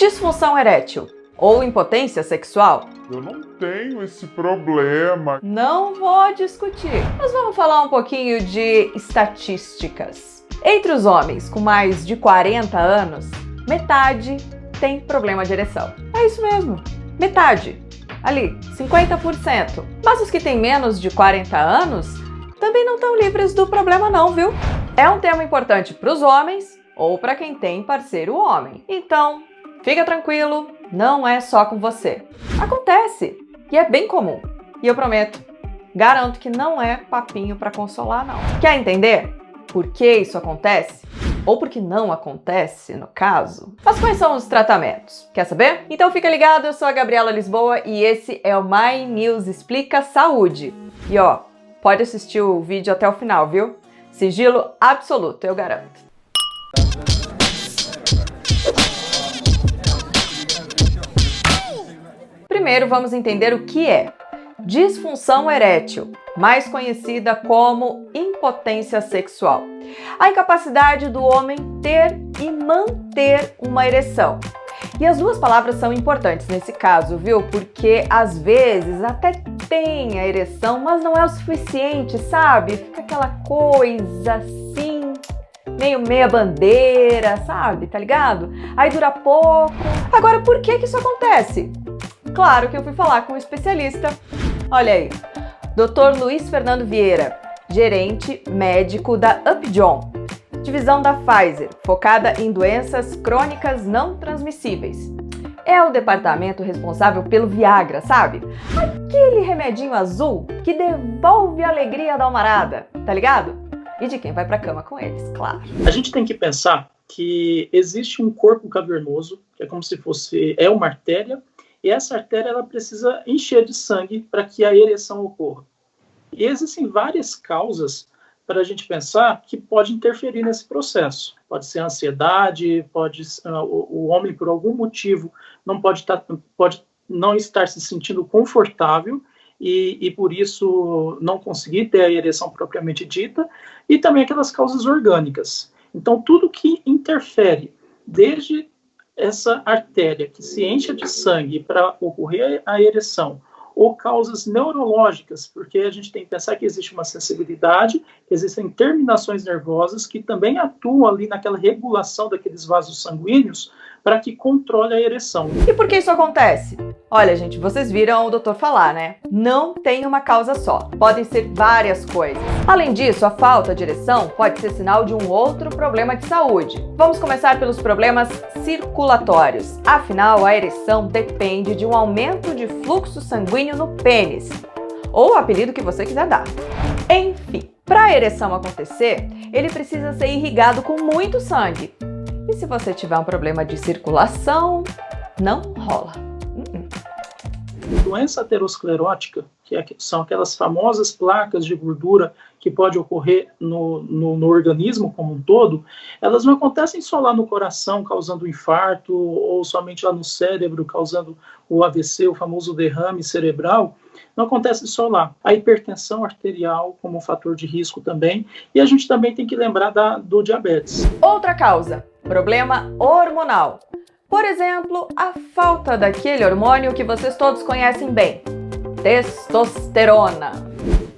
Disfunção erétil ou impotência sexual? Eu não tenho esse problema. Não vou discutir, mas vamos falar um pouquinho de estatísticas. Entre os homens com mais de 40 anos, metade tem problema de ereção. É isso mesmo, metade. Ali, 50%. Mas os que têm menos de 40 anos também não estão livres do problema não, viu? É um tema importante para os homens ou para quem tem parceiro homem. Então, fica tranquilo, não é só com você. Acontece, e é bem comum. E eu prometo, garanto que não é papinho para consolar não. Quer entender por que isso acontece? Ou porque não acontece, no caso? Mas quais são os tratamentos? Quer saber? Então fica ligado, eu sou a Gabriela Lisboa e esse é o My News Explica Saúde. E ó, pode assistir o vídeo até o final, viu? Sigilo absoluto, eu garanto. Primeiro vamos entender o que é disfunção erétil, mais conhecida como impotência sexual. A incapacidade do homem ter e manter uma ereção. E as duas palavras são importantes nesse caso, viu? Porque às vezes até tem a ereção, mas não é o suficiente, sabe? Fica aquela coisa assim, meio meia bandeira, sabe? Tá ligado? Aí dura pouco. Agora, por que isso acontece? Claro que eu fui falar com um especialista. Olha aí, Dr. Luiz Fernando Vieira, gerente médico da Upjohn, divisão da Pfizer, focada em doenças crônicas não transmissíveis. É o departamento responsável pelo Viagra, sabe? Aquele remedinho azul que devolve a alegria da almarada, tá ligado? E de quem vai pra cama com eles, claro. A gente tem que pensar que existe um corpo cavernoso, que é como se fosse uma artéria, e essa artéria ela precisa encher de sangue para que a ereção ocorra. E existem várias causas para a gente pensar que pode interferir nesse processo. Pode ser ansiedade, o homem por algum motivo pode não estar se sentindo confortável e por isso não conseguir ter a ereção propriamente dita, e também aquelas causas orgânicas. Então tudo que interfere, desde essa artéria que se enche de sangue para ocorrer a ereção, ou causas neurológicas, porque a gente tem que pensar que existe uma sensibilidade, que existem terminações nervosas que também atuam ali naquela regulação daqueles vasos sanguíneos para que controle a ereção. E por que isso acontece? Olha, gente, vocês viram o doutor falar, né? Não tem uma causa só. Podem ser várias coisas. Além disso, a falta de ereção pode ser sinal de um outro problema de saúde. Vamos começar pelos problemas circulatórios. Afinal, a ereção depende de um aumento de fluxo sanguíneo no pênis, ou o apelido que você quiser dar. Enfim, para a ereção acontecer, ele precisa ser irrigado com muito sangue. E se você tiver um problema de circulação, não rola. Doença aterosclerótica, são aquelas famosas placas de gordura que pode ocorrer no organismo como um todo, elas não acontecem só lá no coração, causando infarto, ou somente lá no cérebro, causando o AVC, o famoso derrame cerebral. Não acontece só lá. A hipertensão arterial como um fator de risco também, e a gente também tem que lembrar do diabetes. Outra causa, problema hormonal. Por exemplo, a falta daquele hormônio que vocês todos conhecem bem, testosterona.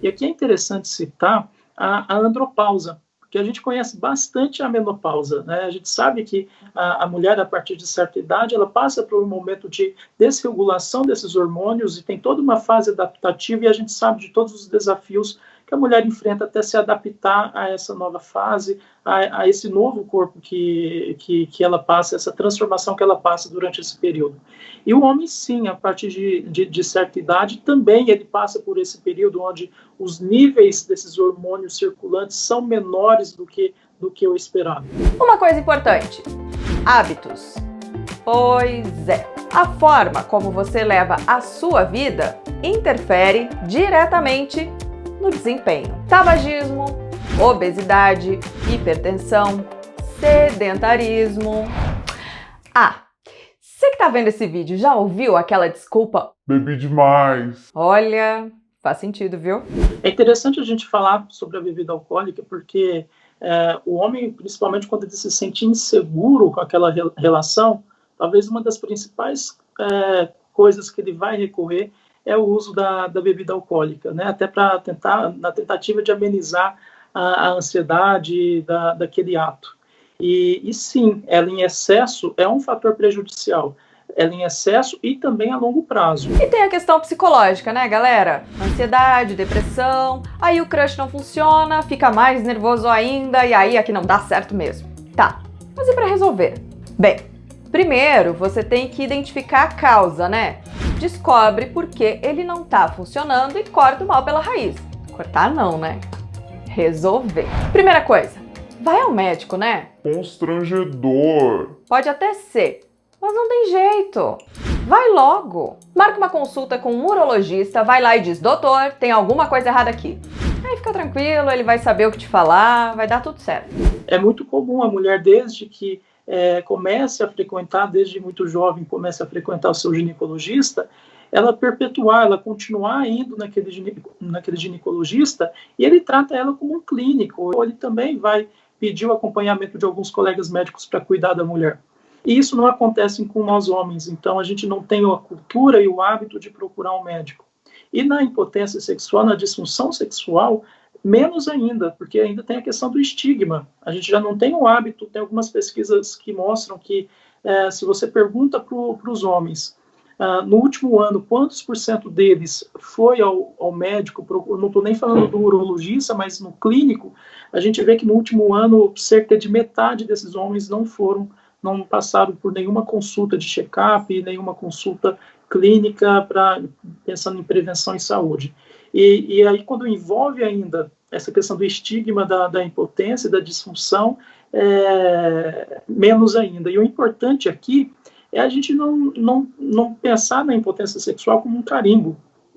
E aqui é interessante citar a andropausa, porque a gente conhece bastante a menopausa, né? A gente sabe que a mulher, a partir de certa idade, ela passa por um momento de desregulação desses hormônios e tem toda uma fase adaptativa, e a gente sabe de todos os desafios que a mulher enfrenta até se adaptar a essa nova fase, a esse novo corpo que ela passa, essa transformação que ela passa durante esse período. E o homem, sim, a partir de certa idade, também ele passa por esse período onde os níveis desses hormônios circulantes são menores do que o esperado. Uma coisa importante, hábitos. Pois é, a forma como você leva a sua vida interfere diretamente no desempenho. Tabagismo, obesidade, hipertensão, sedentarismo. Você que tá vendo esse vídeo já ouviu aquela desculpa? Bebi demais. Olha, faz sentido, viu? É interessante a gente falar sobre a bebida alcoólica porque o homem, principalmente quando ele se sente inseguro com aquela relação, talvez uma das principais coisas que ele vai recorrer é o uso da bebida alcoólica, né? Até na tentativa de amenizar a ansiedade daquele ato. E sim, ela em excesso é um fator prejudicial. Ela em excesso e também a longo prazo. E tem a questão psicológica, né, galera? Ansiedade, depressão, aí o crush não funciona, fica mais nervoso ainda, e aí aqui não dá certo mesmo. Tá, mas e pra resolver? Bem, primeiro você tem que identificar a causa, né? Descobre por que ele não tá funcionando e corta o mal pela raiz. Cortar não, né? Resolver. Primeira coisa, vai ao médico, né? Constrangedor. Pode até ser, mas não tem jeito. Vai logo. Marca uma consulta com um urologista, vai lá e diz: doutor, tem alguma coisa errada aqui. Aí fica tranquilo, ele vai saber o que te falar, vai dar tudo certo. É muito comum a mulher, desde que comece a frequentar, desde muito jovem, comece a frequentar o seu ginecologista, ela perpetuar, ela continuar indo naquele ginecologista, e ele trata ela como um clínico, ou ele também vai pedir o acompanhamento de alguns colegas médicos para cuidar da mulher. E isso não acontece com nós homens, então a gente não tem a cultura e o hábito de procurar um médico. E na impotência sexual, na disfunção sexual, menos ainda, porque ainda tem a questão do estigma. A gente já não tem o hábito, tem algumas pesquisas que mostram que se você pergunta para os homens, no último ano, quantos % deles foi ao médico, não estou nem falando do urologista, mas no clínico, a gente vê que no último ano, cerca de metade desses homens não passaram por nenhuma consulta de check-up, nenhuma consulta clínica pensando em prevenção e saúde. E aí, quando envolve ainda essa questão do estigma da impotência, da disfunção, menos ainda. E o importante aqui é a gente não pensar na impotência sexual como um carimbo.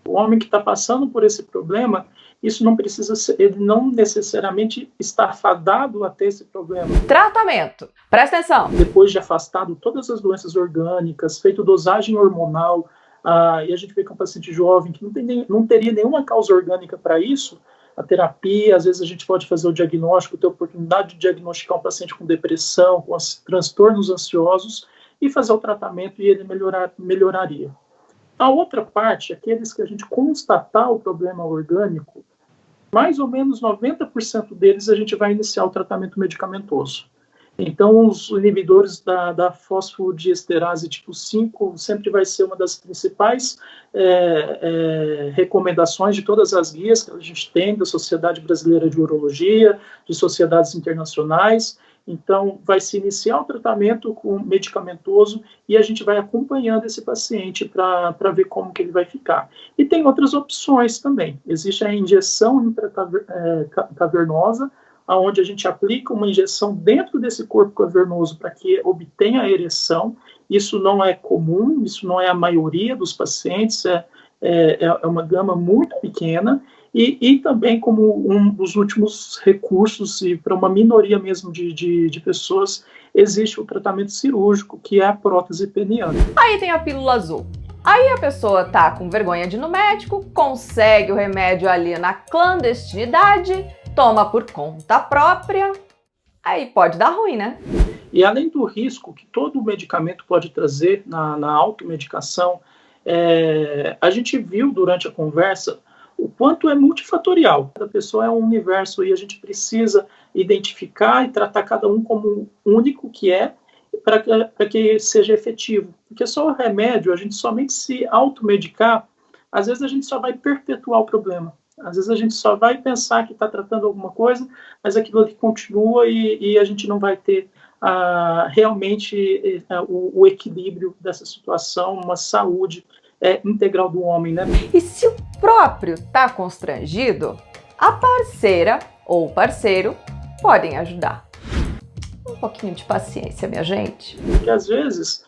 O homem que está passando por esse problema, isso não precisa ser, ele não necessariamente está fadado a ter esse problema. Tratamento. Presta atenção. Depois de afastado todas as doenças orgânicas, feito dosagem hormonal, e a gente vê que é um paciente jovem que não teria nenhuma causa orgânica para isso, a terapia, às vezes a gente pode fazer o diagnóstico, ter a oportunidade de diagnosticar um paciente com depressão, com transtornos ansiosos, e fazer o tratamento e ele melhoraria. A outra parte, aqueles que a gente constatar o problema orgânico, mais ou menos 90% deles a gente vai iniciar o tratamento medicamentoso. Então, os inibidores da fosfodiesterase tipo 5 sempre vai ser uma das principais recomendações de todas as guias que a gente tem, da Sociedade Brasileira de Urologia, de sociedades internacionais. Então, vai se iniciar o tratamento com medicamentoso e a gente vai acompanhando esse paciente para ver como que ele vai ficar. E tem outras opções também. Existe a injeção intracavernosa, onde a gente aplica uma injeção dentro desse corpo cavernoso para que obtenha a ereção. Isso não é comum, isso não é a maioria dos pacientes, é uma gama muito pequena. E também como um dos últimos recursos, e para uma minoria mesmo de pessoas, existe o tratamento cirúrgico, que é a prótese peniana. Aí tem a pílula azul. Aí a pessoa tá com vergonha de ir no médico, consegue o remédio ali na clandestinidade, toma por conta própria, aí pode dar ruim, né? E além do risco que todo medicamento pode trazer na automedicação, a gente viu durante a conversa o quanto é multifatorial. Cada pessoa é um universo e a gente precisa identificar e tratar cada um como único que é, para que seja efetivo. Porque só o remédio, a gente somente se automedicar, às vezes a gente só vai perpetuar o problema. Às vezes a gente só vai pensar que está tratando alguma coisa, mas aquilo ali continua e a gente não vai ter realmente o equilíbrio dessa situação, uma saúde integral do homem, né? E se o próprio está constrangido, a parceira ou parceiro podem ajudar. Um pouquinho de paciência, minha gente. Porque às vezes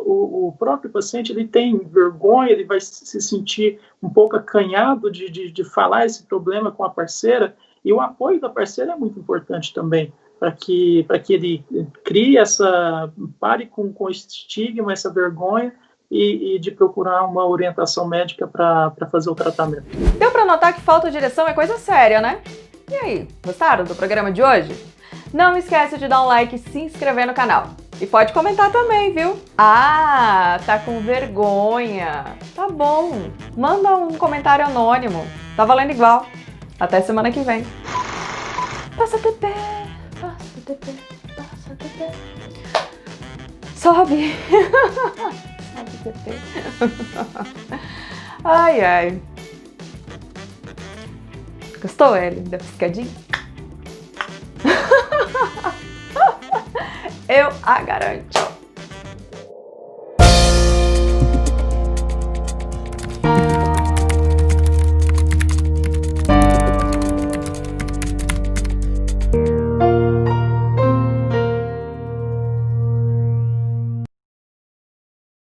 o próprio paciente ele tem vergonha, ele vai se sentir um pouco acanhado de falar esse problema com a parceira, e o apoio da parceira é muito importante também, para que ele crie pare com esse estigma, essa vergonha, e de procurar uma orientação médica para fazer o tratamento. Deu para notar que falta de direção é coisa séria, né? E aí, gostaram do programa de hoje? Não esquece de dar um like e se inscrever no canal. E pode comentar também, viu? Ah, tá com vergonha. Tá bom. Manda um comentário anônimo. Tá valendo igual. Até semana que vem. Passa TP, passa TP, passa TP. Sobe. Sobe TP. Ai, ai. Gostou, Eli, da piscadinha? Eu a garanto.